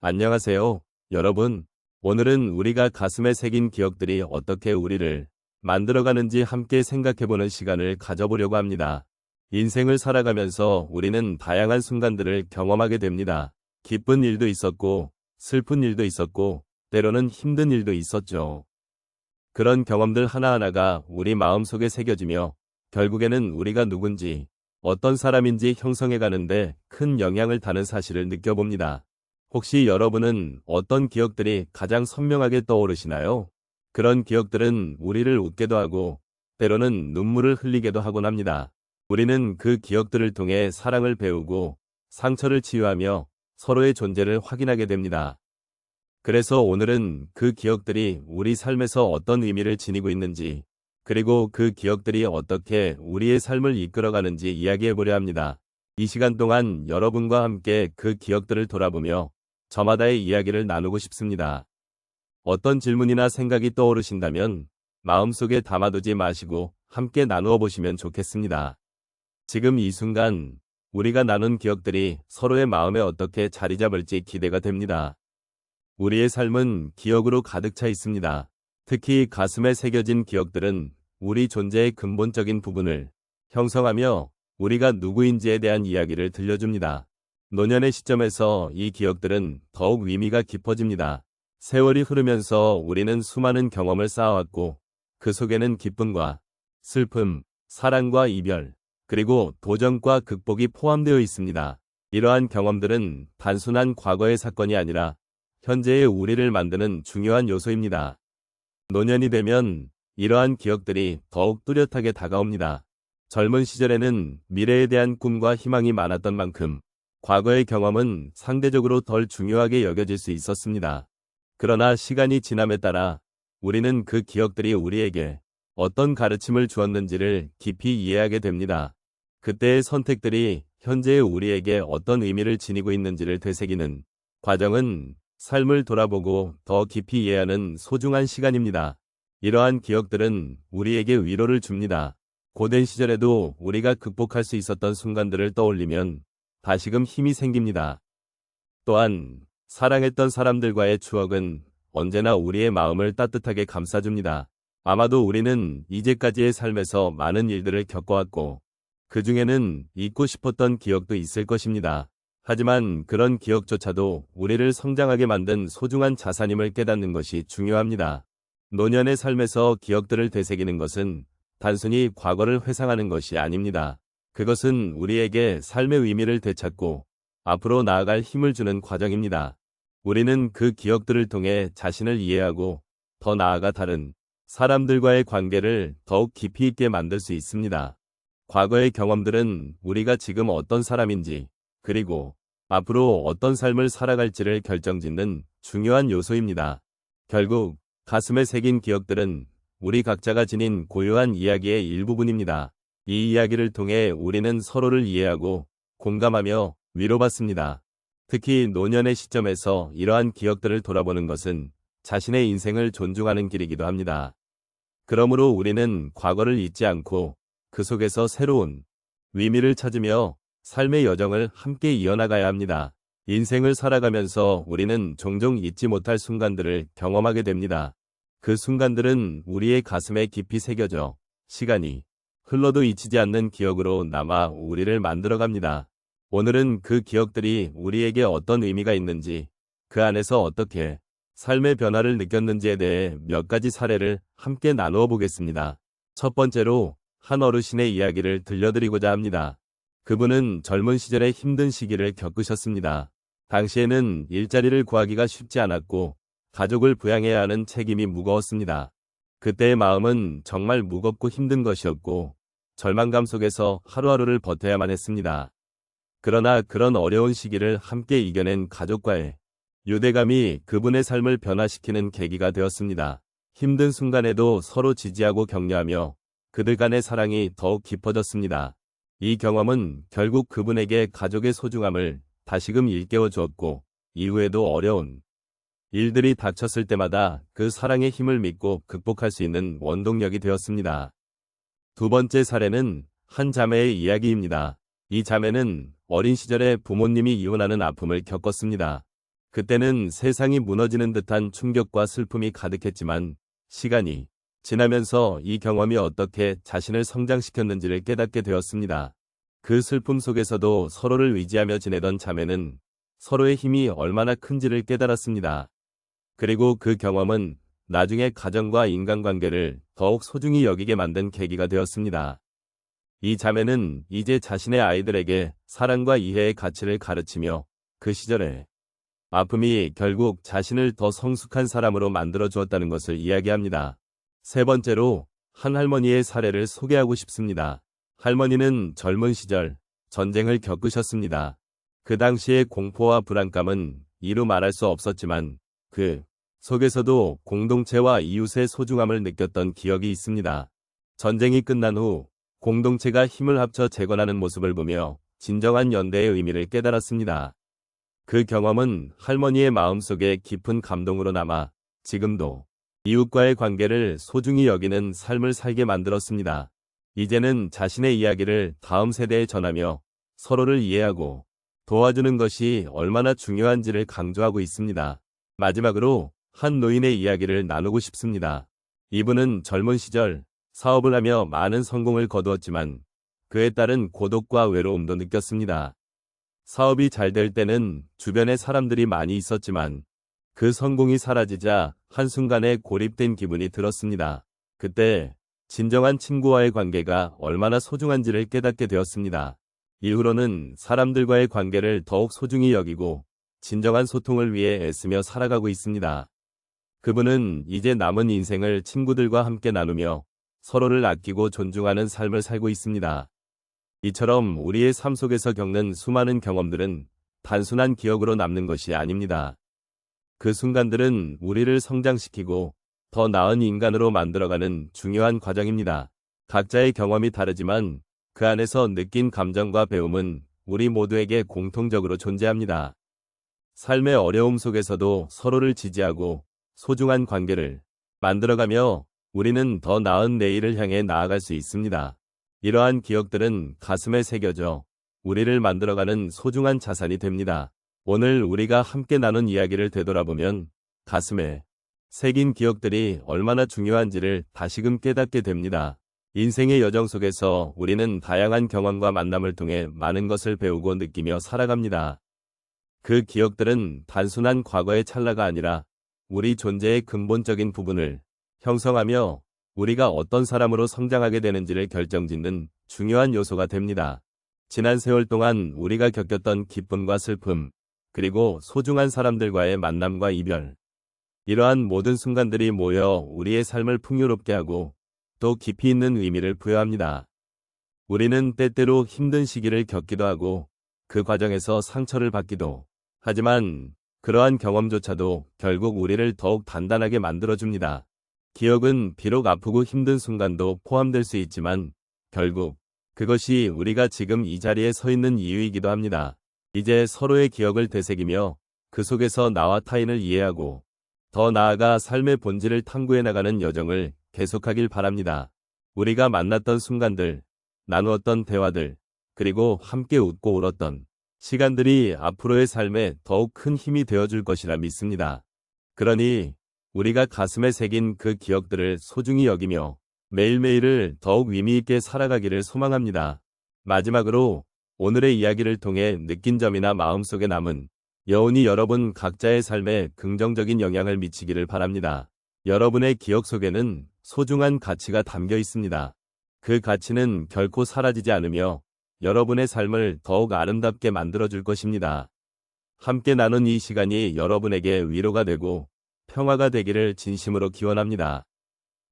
안녕하세요, 여러분. 오늘은 우리가 가슴에 새긴 기억들이 어떻게 우리를 만들어가는지 함께 생각해보는 시간을 가져보려고 합니다. 인생을 살아가면서 우리는 다양한 순간들을 경험하게 됩니다. 기쁜 일도 있었고, 슬픈 일도 있었고, 때로는 힘든 일도 있었죠. 그런 경험들 하나하나가 우리 마음속에 새겨지며 결국에는 우리가 누군지, 어떤 사람인지 형성해가는데 큰 영향을 다는 사실을 느껴봅니다. 혹시 여러분은 어떤 기억들이 가장 선명하게 떠오르시나요? 그런 기억들은 우리를 웃게도 하고 때로는 눈물을 흘리게도 하곤 합니다. 우리는 그 기억들을 통해 사랑을 배우고 상처를 치유하며 서로의 존재를 확인하게 됩니다. 그래서 오늘은 그 기억들이 우리 삶에서 어떤 의미를 지니고 있는지, 그리고 그 기억들이 어떻게 우리의 삶을 이끌어가는지 이야기해보려 합니다. 이 시간 동안 여러분과 함께 그 기억들을 돌아보며 저마다의 이야기를 나누고 싶습니다. 어떤 질문이나 생각이 떠오르신다면 마음속에 담아두지 마시고 함께 나누어 보시면 좋겠습니다. 지금 이 순간 우리가 나눈 기억들이 서로의 마음에 어떻게 자리 잡을지 기대가 됩니다. 우리의 삶은 기억으로 가득 차 있습니다. 특히 가슴에 새겨진 기억들은 우리 존재의 근본적인 부분을 형성하며 우리가 누구인지에 대한 이야기를 들려줍니다. 노년의 시점에서 이 기억들은 더욱 의미가 깊어집니다. 세월이 흐르면서 우리는 수많은 경험을 쌓아왔고 그 속에는 기쁨과 슬픔, 사랑과 이별, 그리고 도전과 극복이 포함되어 있습니다. 이러한 경험들은 단순한 과거의 사건이 아니라 현재의 우리를 만드는 중요한 요소입니다. 노년이 되면 이러한 기억들이 더욱 뚜렷하게 다가옵니다. 젊은 시절에는 미래에 대한 꿈과 희망이 많았던 만큼 과거의 경험은 상대적으로 덜 중요하게 여겨질 수 있었습니다. 그러나 시간이 지남에 따라 우리는 그 기억들이 우리에게 어떤 가르침을 주었는지를 깊이 이해하게 됩니다. 그때의 선택들이 현재의 우리에게 어떤 의미를 지니고 있는지를 되새기는 과정은 삶을 돌아보고 더 깊이 이해하는 소중한 시간입니다. 이러한 기억들은 우리에게 위로를 줍니다. 고된 시절에도 우리가 극복할 수 있었던 순간들을 떠올리면 다시금 힘이 생깁니다. 또한 사랑했던 사람들과의 추억은 언제나 우리의 마음을 따뜻하게 감싸줍니다. 아마도 우리는 이제까지의 삶에서 많은 일들을 겪어왔고 그 중에는 잊고 싶었던 기억도 있을 것입니다. 하지만 그런 기억조차도 우리를 성장하게 만든 소중한 자산임을 깨닫는 것이 중요합니다. 노년의 삶에서 기억들을 되새기는 것은 단순히 과거를 회상하는 것이 아닙니다. 그것은 우리에게 삶의 의미를 되찾고 앞으로 나아갈 힘을 주는 과정입니다. 우리는 그 기억들을 통해 자신을 이해하고 더 나아가 다른 사람들과의 관계를 더욱 깊이 있게 만들 수 있습니다. 과거의 경험들은 우리가 지금 어떤 사람인지, 그리고 앞으로 어떤 삶을 살아갈지를 결정짓는 중요한 요소입니다. 결국 가슴에 새긴 기억들은 우리 각자가 지닌 고유한 이야기의 일부분입니다. 이 이야기를 통해 우리는 서로를 이해하고 공감하며 위로받습니다. 특히 노년의 시점에서 이러한 기억들을 돌아보는 것은 자신의 인생을 존중하는 길이기도 합니다. 그러므로 우리는 과거를 잊지 않고 그 속에서 새로운 의미를 찾으며 삶의 여정을 함께 이어나가야 합니다. 인생을 살아가면서 우리는 종종 잊지 못할 순간들을 경험하게 됩니다. 그 순간들은 우리의 가슴에 깊이 새겨져 시간이 흘러도 잊히지 않는 기억으로 남아 우리를 만들어갑니다. 오늘은 그 기억들이 우리에게 어떤 의미가 있는지, 그 안에서 어떻게 삶의 변화를 느꼈는지에 대해 몇 가지 사례를 함께 나누어 보겠습니다. 첫 번째로 한 어르신의 이야기를 들려드리고자 합니다. 그분은 젊은 시절에 힘든 시기를 겪으셨습니다. 당시에는 일자리를 구하기가 쉽지 않았고 가족을 부양해야 하는 책임이 무거웠습니다. 그때의 마음은 정말 무겁고 힘든 것이었고 절망감 속에서 하루하루를 버텨야만 했습니다. 그러나 그런 어려운 시기를 함께 이겨낸 가족과의 유대감이 그분의 삶을 변화시키는 계기가 되었습니다. 힘든 순간에도 서로 지지하고 격려하며 그들 간의 사랑이 더욱 깊어졌습니다. 이 경험은 결국 그분에게 가족의 소중함을 다시금 일깨워 주었고 이후에도 어려운 일들이 닥쳤을 때마다 그 사랑의 힘을 믿고 극복할 수 있는 원동력이 되었습니다. 두 번째 사례는 한 자매의 이야기입니다. 이 자매는 어린 시절에 부모님이 이혼하는 아픔을 겪었습니다. 그때는 세상이 무너지는 듯한 충격과 슬픔이 가득했지만 시간이 지나면서 이 경험이 어떻게 자신을 성장시켰는지를 깨닫게 되었습니다. 그 슬픔 속에서도 서로를 의지하며 지내던 자매는 서로의 힘이 얼마나 큰지를 깨달았습니다. 그리고 그 경험은 나중에 가정과 인간관계를 더욱 소중히 여기게 만든 계기가 되었습니다. 이 자매는 이제 자신의 아이들에게 사랑과 이해의 가치를 가르치며 그 시절의 아픔이 결국 자신을 더 성숙한 사람으로 만들어 주었다는 것을 이야기합니다. 세 번째로 한 할머니의 사례를 소개하고 싶습니다. 할머니는 젊은 시절 전쟁을 겪으셨습니다. 그 당시의 공포와 불안감은 이루 말할 수 없었지만 그 속에서도 공동체와 이웃의 소중함을 느꼈던 기억이 있습니다. 전쟁이 끝난 후 공동체가 힘을 합쳐 재건하는 모습을 보며 진정한 연대의 의미를 깨달았습니다. 그 경험은 할머니의 마음속에 깊은 감동으로 남아 지금도 이웃과의 관계를 소중히 여기는 삶을 살게 만들었습니다. 이제는 자신의 이야기를 다음 세대에 전하며 서로를 이해하고 도와주는 것이 얼마나 중요한지를 강조하고 있습니다. 마지막으로 한 노인의 이야기를 나누고 싶습니다. 이분은 젊은 시절 사업을 하며 많은 성공을 거두었지만 그에 따른 고독과 외로움도 느꼈습니다. 사업이 잘 될 때는 주변에 사람들이 많이 있었지만 그 성공이 사라지자 한순간에 고립된 기분이 들었습니다. 그때 진정한 친구와의 관계가 얼마나 소중한지를 깨닫게 되었습니다. 이후로는 사람들과의 관계를 더욱 소중히 여기고 진정한 소통을 위해 애쓰며 살아가고 있습니다. 그분은 이제 남은 인생을 친구들과 함께 나누며 서로를 아끼고 존중하는 삶을 살고 있습니다. 이처럼 우리의 삶 속에서 겪는 수많은 경험들은 단순한 기억으로 남는 것이 아닙니다. 그 순간들은 우리를 성장시키고 더 나은 인간으로 만들어가는 중요한 과정입니다. 각자의 경험이 다르지만 그 안에서 느낀 감정과 배움은 우리 모두에게 공통적으로 존재합니다. 삶의 어려움 속에서도 서로를 지지하고 소중한 관계를 만들어가며 우리는 더 나은 내일을 향해 나아갈 수 있습니다. 이러한 기억들은 가슴에 새겨져 우리를 만들어가는 소중한 자산이 됩니다. 오늘 우리가 함께 나눈 이야기를 되돌아보면 가슴에 새긴 기억들이 얼마나 중요한지를 다시금 깨닫게 됩니다. 인생의 여정 속에서 우리는 다양한 경험과 만남을 통해 많은 것을 배우고 느끼며 살아갑니다. 그 기억들은 단순한 과거의 찰나가 아니라 우리 존재의 근본적인 부분을 형성하며 우리가 어떤 사람으로 성장하게 되는지를 결정짓는 중요한 요소가 됩니다. 지난 세월 동안 우리가 겪었던 기쁨과 슬픔, 그리고 소중한 사람들과의 만남과 이별, 이러한 모든 순간들이 모여 우리의 삶을 풍요롭게 하고 또 깊이 있는 의미를 부여합니다. 우리는 때때로 힘든 시기를 겪기도 하고 그 과정에서 상처를 받기도 하지만 그러한 경험조차도 결국 우리를 더욱 단단하게 만들어줍니다. 기억은 비록 아프고 힘든 순간도 포함될 수 있지만 결국 그것이 우리가 지금 이 자리에 서 있는 이유이기도 합니다. 이제 서로의 기억을 되새기며 그 속에서 나와 타인을 이해하고 더 나아가 삶의 본질을 탐구해 나가는 여정을 계속하길 바랍니다. 우리가 만났던 순간들, 나누었던 대화들, 그리고 함께 웃고 울었던 시간들이 앞으로의 삶에 더욱 큰 힘이 되어줄 것이라 믿습니다. 그러니 우리가 가슴에 새긴 그 기억들을 소중히 여기며 매일매일을 더욱 의미있게 살아가기를 소망합니다. 마지막으로 오늘의 이야기를 통해 느낀 점이나 마음속에 남은 여운이 여러분 각자의 삶에 긍정적인 영향을 미치기를 바랍니다. 여러분의 기억 속에는 소중한 가치가 담겨 있습니다. 그 가치는 결코 사라지지 않으며 여러분의 삶을 더욱 아름답게 만들어줄 것입니다. 함께 나눈 이 시간이 여러분에게 위로가 되고 평화가 되기를 진심으로 기원합니다.